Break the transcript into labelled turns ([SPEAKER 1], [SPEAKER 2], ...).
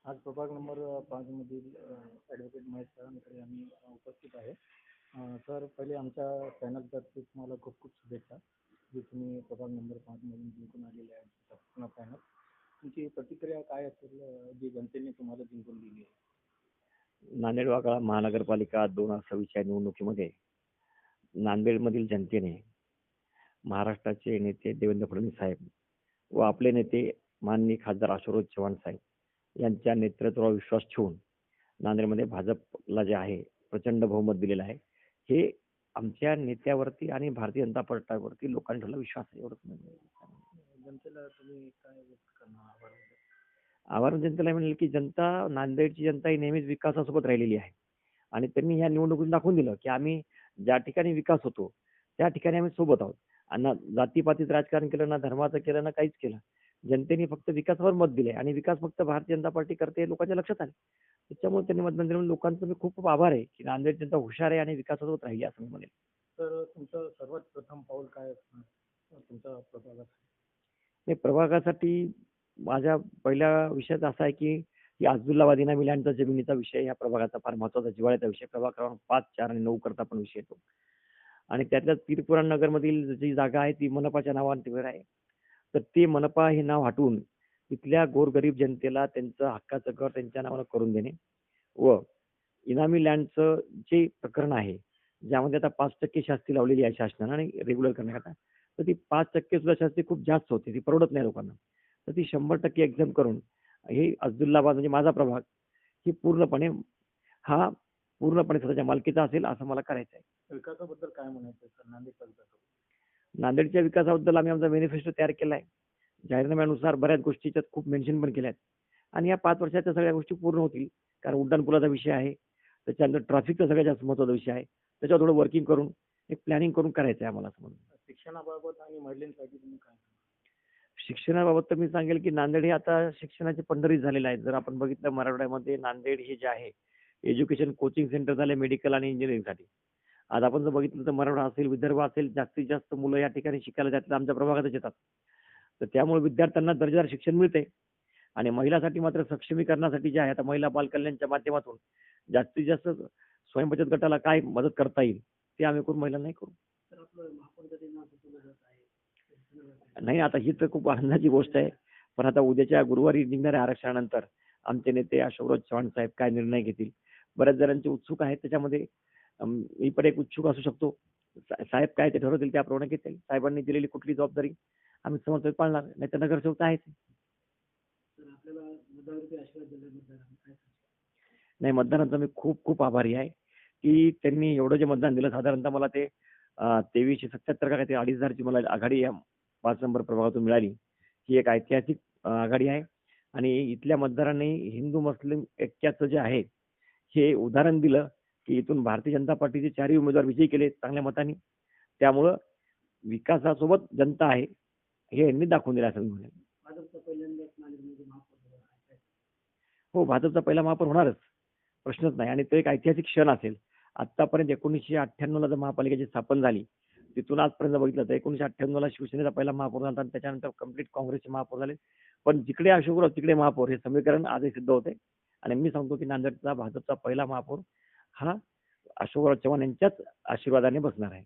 [SPEAKER 1] आज प्रभाग नंबर 5 मधील ॲडव्होकेट महेश सरांकडे आम्ही उपस्थित आहे. सर, पहिले आमच्या पॅनलतर्फे तुम्हाला खूप खूप शुभेच्छा, जे तुम्ही प्रभाग नंबर 5 मधून जिंकून आलेले आहे संपूर्ण पॅनल. तुमची प्रतिक्रिया काय असेल, जी जनतेने तुम्हाला जिंकून दिली आहे?
[SPEAKER 2] नांदेड वाघाळा महानगरपालिका 2026 निवडणुकीमध्ये नांदेडमधील जनतेने महाराष्ट्राचे नेते देवेंद्र फडणवीस साहेब व आपले नेते माननीय खासदार अशोकराव चव्हाण साहेब यांच्या नेतृत्वावर विश्वास ठेवून नांदेडमध्ये भाजपला जे आहे प्रचंड बहुमत दिलेलं आहे. हे आमच्या नेत्यावरती आणि भारतीय जनता पक्षावरती लोकांनी ठेवलेला विश्वास आहे. एवढंच
[SPEAKER 1] जनतेला तुम्ही काय व्यक्त करणार आभार?
[SPEAKER 2] आभार जनतेला म्हणेल की नांदेडची जनता ही नेहमीच विकासासोबत राहिलेली आहे आणि त्यांनी ह्या निवडणुकीतून दाखवून दिलं की आम्ही ज्या ठिकाणी विकास होतो त्या ठिकाणी आम्ही सोबत आहोत. आणि ना जातीपातीत राजकारण केलं, ना धर्माचं केलं, ना काहीच केलं. जनतेने फक्त विकासावर मत दिले आणि विकास फक्त भारतीय जनता पार्टी करते लोकांच्या लक्षात आले. त्याच्यामुळे त्यांनी मतदान दिलं. लोकांचं मी खूप खूप आभार आहे की नांदेड जनता हुशार आहे आणि विकासासोबत राहिली असं मी म्हणेल.
[SPEAKER 1] तर तुमचं सर्वात प्रथम पाऊल काय असणार तुमच्या प्रभागात?
[SPEAKER 2] हे प्रभागासाठी माझ्या पहिल्या विषयात असा आहे की अब्दुल्लाबाद इनामी लँडचा जमिनीचा विषय ह्या प्रभागाचा फार महत्वाचा जिव्हाळ्याचा विषय. प्रभाग क्रमांक 5, 4 आणि 9 करता पण विषय येतो. आणि त्यातल्या तीरपुराण नगरमधील जी जागा आहे ती मनपाच्या नावावर आहे. तर ते मनपा हे नाव हटवून तिथल्या गोरगरीब जनतेला त्यांचं हक्काचं घर त्यांच्या नावानं करून देणे व इनामी लँडचं जे प्रकरण आहे ज्यामध्ये आता 5% शास्ती लावलेली आहे शासनाने आणि रेग्युलर करण्याकरता, तर ती 5% सुद्धा शास्ती खूप जास्त होते, ती परवडत नाही लोकांना. तर ती 100% एक्झाम करून हे अब्दुल्लाबाद म्हणजे माझा प्रभाग ही पूर्णपणे स्वतःच्या मालकीचा असेल असं मला करायचं आहे.
[SPEAKER 1] विकासाबद्दल काय म्हणायचं सर नांदेडच्या विकासाबद्दल?
[SPEAKER 2] नांदेडच्या विकासाबद्दल आम्ही आमचा मॅनिफेस्टो तयार केला आहे. जाहीरनाम्यानुसार बऱ्याच गोष्टी त्याच्यात खूप मेन्शन पण केल्या आहेत आणि या 5 वर्षाच्या सगळ्या गोष्टी पूर्ण होतील. कारण उड्डाणपुलाचा विषय आहे, त्याच्यानंतर ट्रॅफिकचा सगळ्यात जास्त महत्त्वाचा विषय आहे. त्याच्यावर थोडं वर्किंग करून एक प्लॅनिंग करून करायचं आहे आम्हाला असं म्हणून.
[SPEAKER 1] शिक्षणाबाबत आणि महिलांसाठी तुम्ही काय?
[SPEAKER 2] शिक्षणाबाबत तर मी सांगेल की नांदेड हे आता शिक्षणाचे पंढरी झालेलं आहे. जर आपण बघितलं मराठवाड्यामध्ये नांदेड हे जे आहे एज्युकेशन कोचिंग सेंटर झाले मेडिकल आणि इंजिनिअरिंगसाठी. आज आपण जर बघितलं तर मराठवाडा असेल, विदर्भ असेल, जास्तीत जास्त मुलं या ठिकाणी शिकायला त्यातल्या आमच्या प्रभागातच येतात. तर त्यामुळे विद्यार्थ्यांना दर्जेदार शिक्षण मिळते आणि महिलांसाठी मात्र सक्षमीकरणासाठी जे आहे आता महिला बाल कल्याणच्या माध्यमातून जास्तीत जास्त स्वयंबचत गटाला काय मदत करता येईल ते आम्ही करून महिलांनाही करू. नाही, आता ही तर खूप आनंदाची गोष्ट आहे. पण आता उद्याच्या गुरुवारी निघणाऱ्या आरक्षणानंतर आमचे नेते अशोकराव चव्हाण साहेब काय निर्णय घेतील. बऱ्याच जणांचे उत्सुक आहेत त्याच्यामध्ये. मी पण एक उत्सुक असू शकतो. साहेब काय ते ठरवतील त्याप्रमाणे घेतील. साहेबांनी दिलेली कुठली जबाबदारी आम्ही समर्पित पाळणार, नाही तर नगरसेवक तर आहेच. नाही, मतदानाचा मी खूप खूप आभारी आहे की त्यांनी एवढं जे मतदान दिलं. साधारणतः मला ते 2377 का ते 2500ची मला आघाडी या 5 नंबर प्रभागातून मिळाली. ही एक ऐतिहासिक आघाडी आहे आणि इथल्या मतदारांनी हिंदू मुस्लिम ऐक्याचं जे आहे हे उदाहरण दिलं की इथून भारतीय जनता पार्टीचे 4ही उमेदवार विजयी केले चांगल्या मतांनी. त्यामुळं विकासासोबत जनता आहे हे यांनी दाखवून दिलं असं मी म्हणेन. हो, भाजपचा पहिला महापौर होणारच, प्रश्नच नाही. आणि तो एक ऐतिहासिक क्षण असेल. आतापर्यंत 1998ला जर महापालिकेची स्थापना झाली तिथून आजपर्यंत बघितलं तर 1998ला शिवसेनेचा पहिला महापौर झाला आणि त्याच्यानंतर कंप्लीट काँग्रेसचे महापौर झाले. पण जिकडे अशोकराव तिकडे महापौर हे समीकरण आजही सिद्ध होते आणि मी सांगतो की नांदेडचा भाजपचा पहिला महापौर हा अशोकराव चव्हाण यांच्याच आशीर्वादाने बसणार आहे.